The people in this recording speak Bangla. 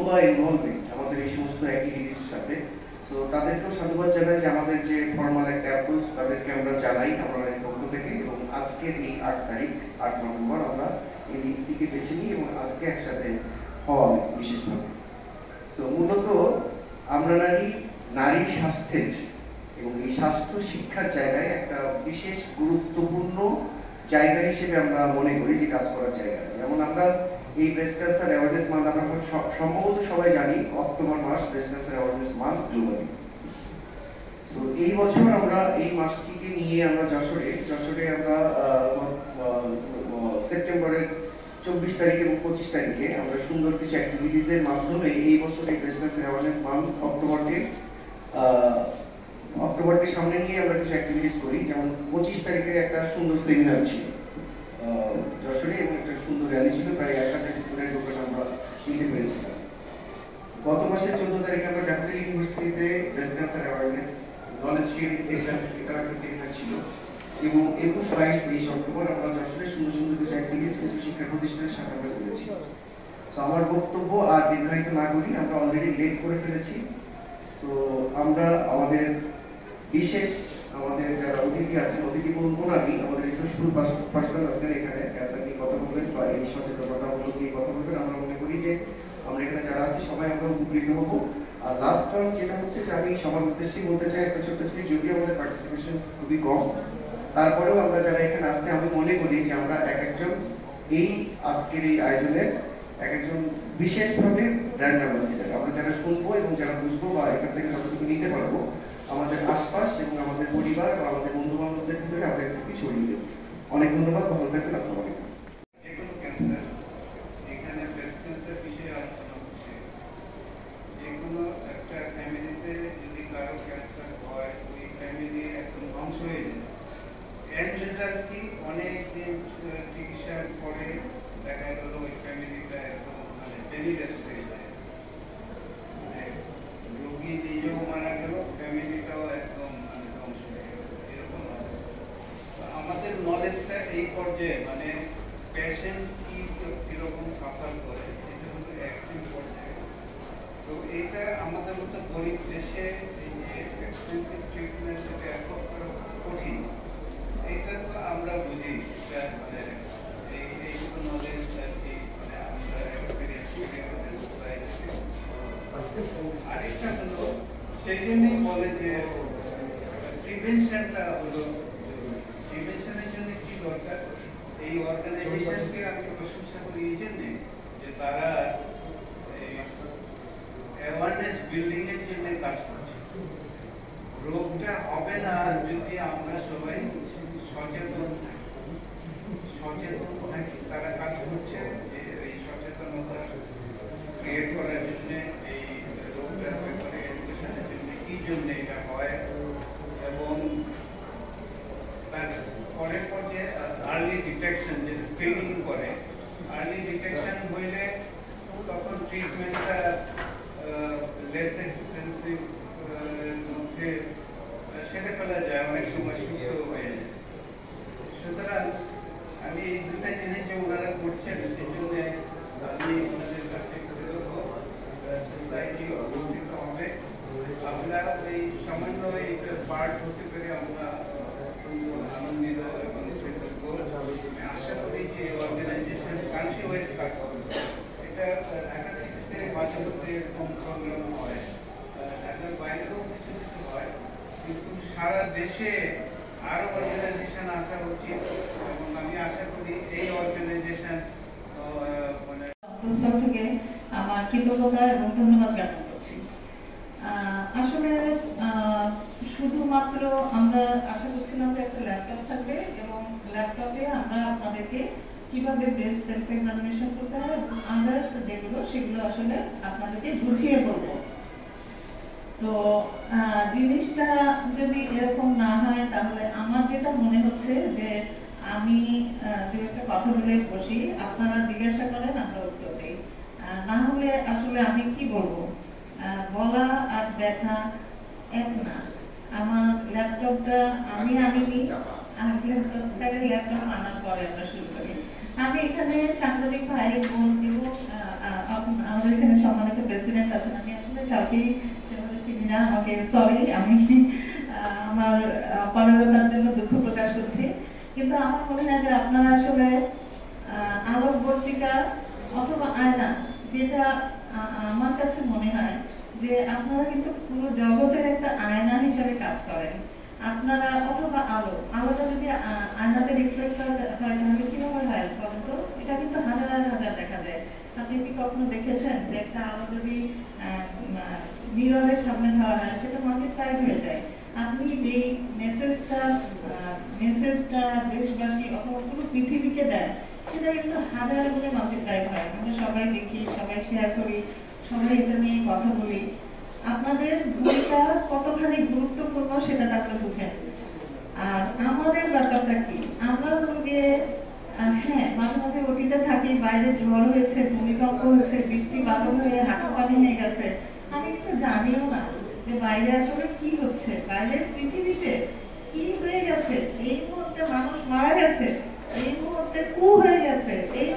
লম্বা ইনভলভমেন্ট আমাদের এই সমস্ত অ্যাক্টিভিটিসের সাথে। সো তাদেরকেও সাধুবাদ জানাই যে আমাদের যে ফর্মাল একটা অ্যাপ্রোচ তাদেরকে আমরা জানাই আমাদের পক্ষ থেকে। এবং আজকের এই 8 তারিখ 8 নভেম্বর আমরা এই দিনটিকে বেছে নিই এবং আজকে একসাথে হওয়া বিশেষভাবে। সো মূলত আমরা নারীর স্বাস্থ্যের এবং এই স্বাস্থ্য শিক্ষার জায়গায় একটা বিশেষ গুরুত্বপূর্ণ জায়গা হিসেবে আমরা মনে করি যে কাজ করার জায়গা। যেমন আমরা এই ব্রেস্ট ক্যান্সার অ্যাওয়ারনেস মান্থ আমরা সম্ভবত সবাই জানি অক্টোবর মাস breast cancer awareness month globally. তো এই বছর আমরা এই মাসটিকে নিয়ে আমরা যশোরে আমরা সেপ্টেম্বরের 24 তারিখ এবং 25 তারিখে আমরা সুন্দর কিছু অ্যাক্টিভিটিসের মাধ্যমে এই বছর এই ব্রেস্ট ক্যান্সার অ্যাওয়ারনেস মান্থ অক্টোবরকে সামনে নিয়ে আমরা কিছু অ্যাক্টিভিটিস করি। যেমন 25 তারিখে একটা সুন্দর সেমিনার ছিল যশোরে এবং একটা সুন্দর র্যালি ছিল, প্রায় 1000 স্টুডেন্ট ওখানে আমরা নিতে পেরেছিলাম। গত মাসের 14 তারিখে আমরা জাতীয় ইউনিভার্সিটিতে breast cancer awareness knowledge sharing session এটা একটা সেমিনার ছিল। এবং 21, 22, 23 অক্টোবর আমরা যশোরে সুন্দর সুন্দর কিছু অ্যাক্টিভিটিস কিছু শিক্ষা প্রতিষ্ঠানের সাথে আমরা করেছি। তো আমার বক্তব্য আর দীর্ঘায়িত না করি, আমরা অলরেডি লেট করে ফেলেছি। তো আমরা আমাদের যারা অতিথি আছেন, অতিথি বলবো না আমি, আমাদের রিসোর্সফুল পার্সন আছেন এখানে ক্যান্সার নিয়ে কথা বলবেন বা এই সচেতনতামূলক নিয়ে কথা বলবেন। আমরা মনে করি যে আমরা এখানে যারা আছি সবাই আমরা উপকৃত হবো। আর লাস্ট টার্ম যেটা হচ্ছে যে আমি সবার উদ্দেশ্যে বলতে চাই একটা ছোট্ট জিনিস, যদিও আমাদের পার্টিসিপেশন খুবই কম, তারপরেও আমরা যারা এখানে আসছি আমি মনে করি যে আমরা এক একজন এই আজকের এই আয়োজনের এক একজন বিশেষভাবে ব্র্যান্ড অ্যাম্বাসিডার। আমরা যারা শুনবো এবং যারা বুঝবো বা এখান থেকে যতটুকু নিতে পারবো আমাদের আশপাশ এবং আমাদের পরিবার বা আমাদের বন্ধু বান্ধবদের ভিতরে আমরা একটু ছড়িয়ে দেবো। অনেক ধন্যবাদ, ভালো থাকবেন, আসসালামু আলাইকুম। যেকোনো ক্যান্সার, এখানে ব্রেস্ট ক্যান্সার বিষয়ে আলোচনা হচ্ছে। যেকোনো একটা ফ্যামিলিতে যদি কারো ক্যান্সার হয়, ওই ফ্যামিলি একদম ধ্বংস হয়ে যায়। এন্ড রেজাল্ট কি, অনেক দিন চিকিৎসার পরে দেখা গেল ওই ফ্যামিলিটা একদম পেনিলেস হয়ে যায়। রোগী নিজেও মারা গেল, ফ্যামিলিটাও একদম ধ্বংস হয়ে গেল, এরকম অবস্থা। আমাদের নলেজটা এই পর্যায়ে পেশেন্ট কিরকম সাফার করে এটা হলো এক্সট্রিম পর্যায়ে। তো এইটা আমাদের মতো গরিব দেশে এই যে এক্সপেন্সিভ ট্রিটমেন্ট এটা অ্যাফোর্ড করা কঠিন। এইটা তো আমরা বুঝি, এইগুলো নলেজ আর কি আমরা এক্সপিরিয়েন্স করি আমাদের সোসাইটিতে। আরেকটা হলো সেই জন্যই বলে যে প্রিভেনশনটা হলো জরুরি। প্রিভেনশনের জন্য কি দরকার? এই অর্গানাইজেশনকে আমি প্রশংসা করি এই জন্যে যে তারা অ্যাওয়ারনেস বিল্ডিং এর জন্য কাজ করছে। রোগটা হবে না যদি আমরা সবাই সচেতন থাকি। তারা কাজ করছে যে এই সচেতনতা ক্রিয়েট করার জন্য, এই রোগটার ব্যাপারে এডুকেশনের জন্য, কি জন্য এটা হয় এবং তার পরের পর্যায়ে আর্লি ডিটেকশন, যে স্ক্রিনিং করে, আর্লি ডিটেকশন হইলে তখন ট্রিটমেন্টটা লেস এক্সপেন্সিভ মধ্যে সেরে ফেলা যায়, অনেক সময় সুস্থ হয়ে যায়। সুতরাং আমি এই দুটা জিনিস যে ওনারা করছেন সেই জন্য আমি ওনাদের কাছে সোসাইটি উপকৃত হবে। আমরা এই সামান্য এই পার্ট হতে পেরে আমরা আনন্দিত এবং কৃতজ্ঞ। আশা করি যে অর্গানাইজেশন কান্ট্রি ওয়াইজ কাজ করবে। এটা ঢাকা সিটিতে মাঝে মধ্যে এরকম প্রোগ্রাম হয়, ঢাকার বাইরেও কিছু কিছু হয়, কিন্তু সারা দেশে আরো অর্গানাইজেশন আসা উচিত এবং আমি আশা করি এই অর্গানাইজেশন থেকে আমার কৃতজ্ঞতা এবং ধন্যবাদ জ্ঞাপন করছি। আসলে শুধুমাত্র আমরা আশা করছিলাম যে একটা ল্যাপটপ থাকবে এবং ল্যাপটপে আমরা আপনাদেরকে কিভাবে বেস্ট সেলফ এক্সামিনেশন করতে হয় এবং আদার্স যেগুলো সেগুলো আসলে আপনাদেরকে বুঝিয়ে বলবো। তো জিনিসটা যদি এরকম না হয় তাহলে আমার যেটা মনে হচ্ছে যে আমি দু একটা কথা বলে বসি, আপনারা জিজ্ঞাসা করেন আমরা উত্তর দিই, না হলে আসলে আমি কি বলবো, বলা আর দেখা এক না। আমার ল্যাপটপটা আমি ল্যাপটপ আনার পরে আমরা শুরু করি। আমি এখানে সাংবাদিক ভাই বোন এবং আমাদের এখানে সম্মানিত কাউকে সেভাবে চিনি না, আমাকে সরি, আমি আমার অপারগতার জন্য দুঃখ প্রকাশ করছি। কিন্তু আমার মনে হয় যে আপনারা আসলে আলোকবর্তিকা অথবা আয়না, যেটা আমার কাছে মনে হয় যে আপনারা কিন্তু পুরো জগতের একটা আয়না হিসেবে কাজ করেন। আপনারা অথবা আলোটা যদি আয়নাতে রিফ্লেক্ট হয় তাহলে কিভাবে হয় বলেন তো? এটা কিন্তু হাজার হাজার দেখা যায়। আপনি কি কখনো দেখেছেন যে একটা আলো যদি মিররের সামনে ধরা হয় সেটা মাল্টিপ্লাই হয়ে যায়? আপনি যেই মেসেজটা দেশবাসী অথবা পুরো পৃথিবীকে দেন সেটা কিন্তু হাজার গুণে মাল্টিপ্লাই হয়। আমরা সবাই দেখি, সবাই শেয়ার করি, সবাই এটা নিয়ে কথা বলি। আপনাদের ভূমিকা কতখানি গুরুত্বপূর্ণ সেটা আপনি বুঝেন। আর আমাদের ব্যাপারটা কি, আমরা হয়ে হ্যাঁ মাঝে মাঝে ওটিতে থাকি, বাইরে ঝড় হয়েছে, ভূমিকম্প হয়েছে, বৃষ্টি বাদল হয়ে হাঁটু পানি হয়ে গেছে, আমি কিন্তু জানিও না যে বাইরে আসলে কি হচ্ছে, বাইরের পৃথিবীতে কি হয়ে গেছে। এই মুহূর্তে মানুষ মারা গেছে, এই মুহূর্তে কু হয়ে গেছে, এই